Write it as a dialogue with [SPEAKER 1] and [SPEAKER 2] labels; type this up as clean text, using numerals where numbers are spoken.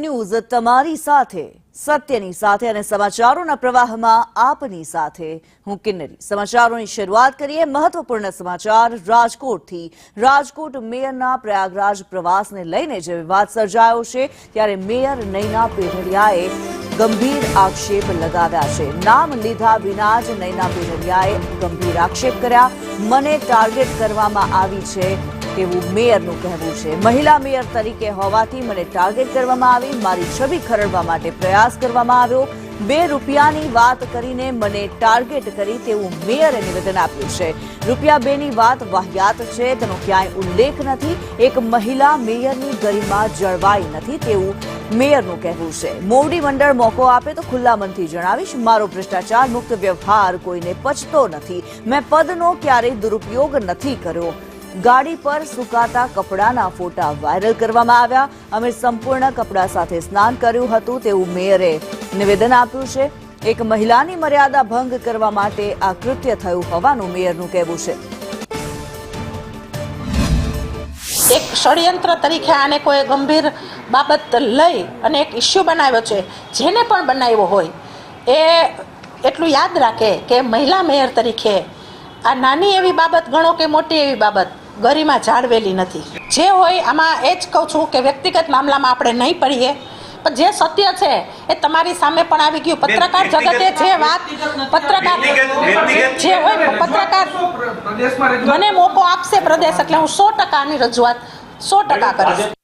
[SPEAKER 1] News તમારી સાથે સત્યની સાથે અને સમાચારોના પ્રવાહમાં આપની સાથે હું કિન્નરી। સમાચારોની શરૂઆત કરીએ મહત્વપૂર્ણ સમાચાર રાજકોટથી। રાજકોટ મેયરના પ્રયાગરાજ પ્રવાસને લઈને જે વિવાદ સર્જાયો છે ત્યારે મેયર નૈના પેઢડિયાએ ગંભીર આક્ષેપ લગાવ્યા છે। નામ લીધા વિના જ નૈના પેઢડિયાએ ગંભીર આક્ષેપ કર્યા। મને ટાર્ગેટ કરવામાં આવી છે તેવું મેયરનું કહેવું છે। મહિલા મેયર તરીકે હોવાથી મને ટાર્ગેટ કરવામાં આવી, મારી છબી ખરડવા માટે પ્રયાસ કરવામાં આવ્યો। 2 રૂપિયાની વાત કરીને મને ટાર્ગેટ કરી તેવું મેયરે નિવેદન આપ્યું છે। રૂપિયા 2ની વાત વાહિયાત છે, તેનો ક્યાંય ઉલ્લેખ નથી। એક મહિલા મેયરની ગરિમા જળવાઈ નથી તેવું મેયરનું કહેવું છે। મોવડી મંડળ મોકો આપે તો ખુલ્લા મનથી જણાવીશ, મારો ભ્રષ્ટાચાર મુક્ત વ્યવહાર કોઈને પચતો નથી। મેં પદનો ક્યારેય દુરુપયોગ નથી કર્યો। ગાડી પર સુકાતા કપડાના ફોટા વાયરલ કરવામાં આવ્યા। અમે સંપૂર્ણ કપડા સાથે સ્નાન કર્યું હતું તેવું મેયરે નિવેદન આપ્યું છે। એક મહિલાની મર્યાદા ભંગ કરવા માટે આ કૃત્ય થયું હોવાનું મેયરનું કહેવું છે।
[SPEAKER 2] એક ષડયંત્ર તરીકે આને કોઈ ગંભીર બાબત લઈ અને એક ઇસ્યુ બનાવ્યો છે। જેને પણ બનાવ્યો હોય એ એટલું યાદ રાખે કે મહિલા મેયર તરીકે આ નાની એવી બાબત ગણો કે મોટી એવી બાબત ગરિમા જાળવેલી નથી। જે હોય આમાં એ જ કહું છું કે વ્યક્તિગત મામલામાં આપણે નહીં પડીએ, પણ જે સત્ય છે એ તમારી સામે પણ આવી ગયું। પત્રકાર જગતે જે વાત જે હોય પત્રકાર મને મોકો આપશે પ્રદેશ એટલે હું 100% આની રજૂઆત 100% કરીશ।